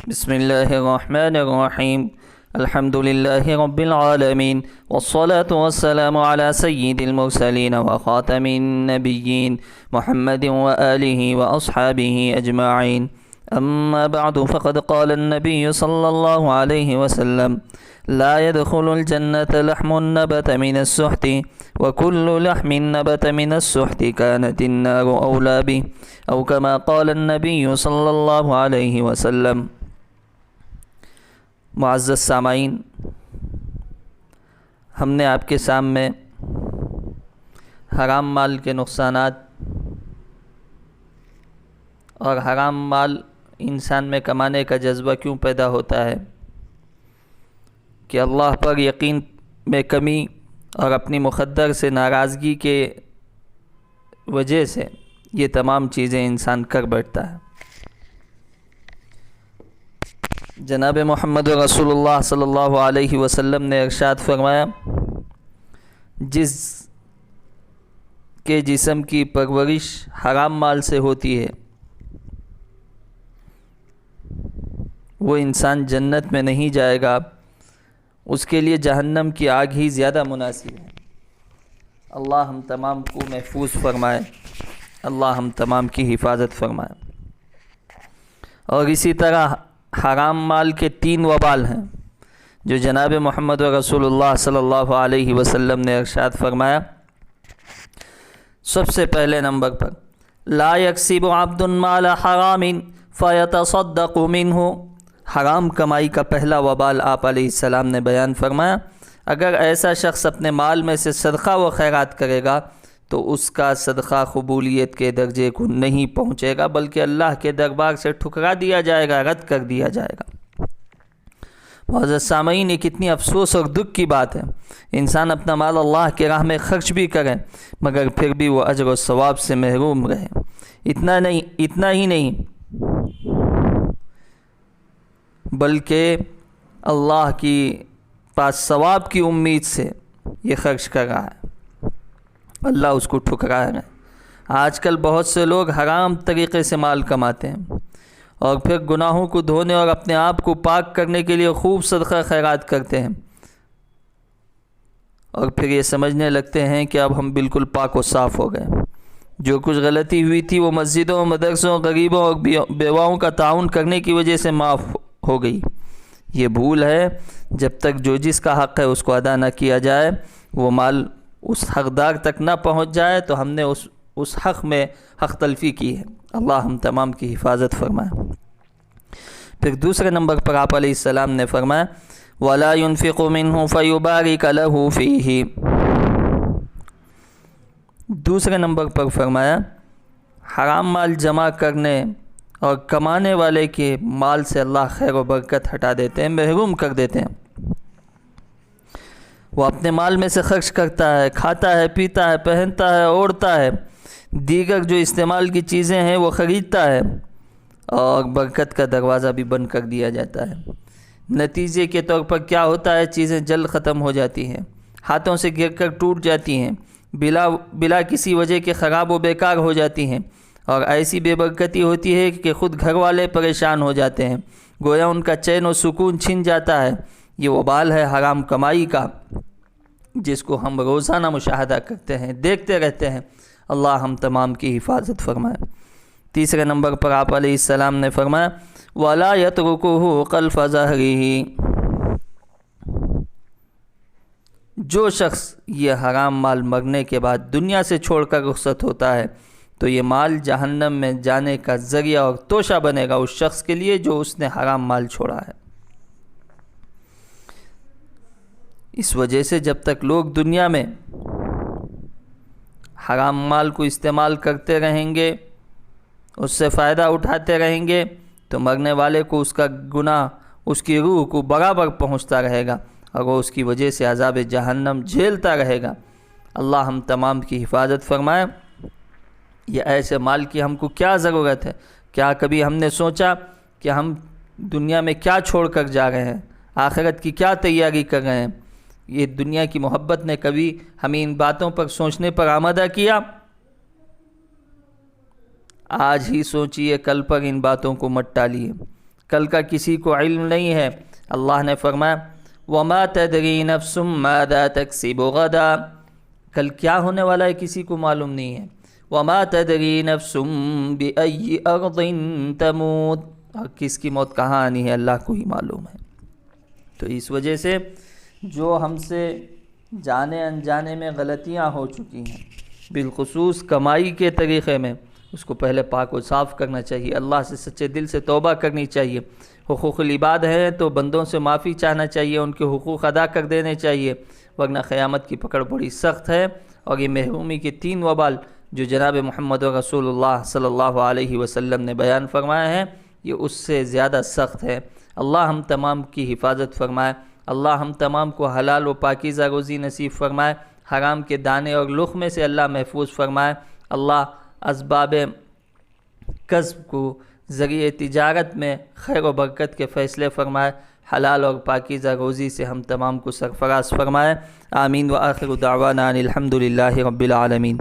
بسم اللہ الرحمن الرحیم الحمد للہ رب العالمین والصلاة والسلام على سید المرسلین وخاتم النبیین محمد وآلہ واصحابہ اجمعین اما بعد فقد قال النبی صلی اللہ علیہ وسلم لا يدخل الجنة لحم نبت من السحت وكل لحم نبت من السحت كانت النار أولى به أو كما قال النبي صلى الله عليه وسلم۔ معزز سامعین، ہم نے آپ کے سامنے حرام مال کے نقصانات اور حرام مال انسان میں کمانے کا جذبہ کیوں پیدا ہوتا ہے، کہ اللہ پر یقین میں کمی اور اپنی مقدر سے ناراضگی کے وجہ سے یہ تمام چیزیں انسان کر بیٹھتا ہے۔ جناب محمد رسول اللہ صلی اللہ علیہ وسلم نے ارشاد فرمایا، جس کے جسم کی پرورش حرام مال سے ہوتی ہے وہ انسان جنت میں نہیں جائے گا، اس کے لیے جہنم کی آگ ہی زیادہ مناسب ہے۔ اللہ ہم تمام کو محفوظ فرمائے، اللہ ہم تمام کی حفاظت فرمائے۔ اور اسی طرح حرام مال کے 3 وبال ہیں جو جناب محمد رسول اللہ صلی اللہ علیہ وسلم نے ارشاد فرمایا۔ سب سے پہلے نمبر پر لا یکسب عبد مال حرام فیتصدق منہ، حرام کمائی کا پہلا وبال آپ علیہ السلام نے بیان فرمایا، اگر ایسا شخص اپنے مال میں سے صدقہ و خیرات کرے گا تو اس کا صدقہ قبولیت کے درجے کو نہیں پہنچے گا، بلکہ اللہ کے دربار سے ٹھکرا دیا جائے گا، رد کر دیا جائے گا۔ معزز سامعین، یہ کتنی افسوس اور دکھ کی بات ہے، انسان اپنا مال اللہ کے راہ میں خرچ بھی کرے مگر پھر بھی وہ اجر و ثواب سے محروم رہے۔ اتنا ہی نہیں بلکہ اللہ کی پاس ثواب کی امید سے یہ خرچ کر رہا ہے، اللہ اس کو ٹھکرا رہا ہے۔ آج کل بہت سے لوگ حرام طریقے سے مال کماتے ہیں اور پھر گناہوں کو دھونے اور اپنے آپ کو پاک کرنے کے لیے خوب صدقہ خیرات کرتے ہیں، اور پھر یہ سمجھنے لگتے ہیں کہ اب ہم بالکل پاک و صاف ہو گئے، جو کچھ غلطی ہوئی تھی وہ مسجدوں، مدرسوں، غریبوں اور بیواؤں کا تعاون کرنے کی وجہ سے معاف ہو گئی۔ یہ بھول ہے، جب تک جو جس کا حق ہے اس کو ادا نہ کیا جائے، وہ مال اس حقدار تک نہ پہنچ جائے تو ہم نے اس حق میں حق تلفی کی ہے۔ اللہ ہم تمام کی حفاظت فرمائے۔ پھر دوسرے نمبر پر آپ علیہ السلام نے فرمایا وَلَا يُنْفِقُ مِنْهُ فَيُبَارِكَ لَهُ فِيهِ، دوسرے نمبر پر فرمایا حرام مال جمع کرنے اور کمانے والے کے مال سے اللہ خیر و برکت ہٹا دیتے ہیں، محروم کر دیتے ہیں۔ وہ اپنے مال میں سے خرچ کرتا ہے، کھاتا ہے، پیتا ہے، پہنتا ہے، اوڑھتا ہے، دیگر جو استعمال کی چیزیں ہیں وہ خریدتا ہے، اور برکت کا دروازہ بھی بند کر دیا جاتا ہے۔ نتیجے کے طور پر کیا ہوتا ہے، چیزیں جلد ختم ہو جاتی ہیں، ہاتھوں سے گر کر ٹوٹ جاتی ہیں، بلا کسی وجہ کے خراب و بیکار ہو جاتی ہیں، اور ایسی بے برکتی ہوتی ہے کہ خود گھر والے پریشان ہو جاتے ہیں، گویا ان کا چین و سکون چھن جاتا ہے۔ یہ وبال ہے حرام کمائی کا، جس کو ہم روزانہ مشاہدہ کرتے ہیں، دیکھتے رہتے ہیں۔ اللہ ہم تمام کی حفاظت فرمائے۔ تیسرے نمبر پر آپ علیہ السلام نے فرمایا وَلَا يَتْرُكُهُ خَلْفَ ظَهْرِهِ، جو شخص یہ حرام مال مرنے کے بعد دنیا سے چھوڑ کر رخصت ہوتا ہے تو یہ مال جہنم میں جانے کا ذریعہ اور توشہ بنے گا اس شخص کے لیے جو اس نے حرام مال چھوڑا ہے۔ اس وجہ سے جب تک لوگ دنیا میں حرام مال کو استعمال کرتے رہیں گے، اس سے فائدہ اٹھاتے رہیں گے، تو مرنے والے کو اس کا گناہ اس کی روح کو برابر پہنچتا رہے گا اور وہ اس کی وجہ سے عذاب جہنم جھیلتا رہے گا۔ اللہ ہم تمام کی حفاظت فرمائے۔ یہ ایسے مال کی ہم کو کیا ضرورت ہے؟ کیا کبھی ہم نے سوچا کہ ہم دنیا میں کیا چھوڑ کر جا رہے ہیں، آخرت کی کیا تیاری کر رہے ہیں؟ یہ دنیا کی محبت نے کبھی ہمیں ان باتوں پر سوچنے پر آمادہ کیا؟ آج ہی سوچئے، کل پر ان باتوں کو مت ٹالیے۔ کل کا کسی کو علم نہیں ہے۔ اللہ نے فرمایا وَمَا تَدْرِي نَفْسٌ مَاذَا تَكْسِبُ غَدًا، کل کیا ہونے والا ہے کسی کو معلوم نہیں ہے۔ وَمَا تَدْرِي نَفْسٌ بِأَيِّ أَرْضٍ تَمُوتُ، اور کس کی موت کہاں آنی ہے اللہ کو ہی معلوم ہے۔ تو اس وجہ سے جو ہم سے جانے انجانے میں غلطیاں ہو چکی ہیں، بالخصوص کمائی کے طریقے میں، اس کو پہلے پاک و صاف کرنا چاہیے، اللہ سے سچے دل سے توبہ کرنی چاہیے۔ حقوق العباد ہیں تو بندوں سے معافی چاہنا چاہیے، ان کے حقوق ادا کر دینے چاہیے، ورنہ قیامت کی پکڑ بڑی سخت ہے۔ اور یہ محرومی کے 3 وبال جو جناب محمد رسول اللہ صلی اللہ علیہ وسلم نے بیان فرمایا ہے، یہ اس سے زیادہ سخت ہے۔ اللہ ہم تمام کی حفاظت فرمائے، اللہ ہم تمام کو حلال و پاکیزہ روزی نصیب فرمائے، حرام کے دانے اور لقمے سے اللہ محفوظ فرمائے۔ اللہ اسباب کسب کو ذریعہ تجارت میں خیر و برکت کے فیصلے فرمائے، حلال اور پاکیزہ روزی سے ہم تمام کو سرفراز فرمائے۔ آمین۔ وآخر دعوانا ان الحمد للہ رب العالمین۔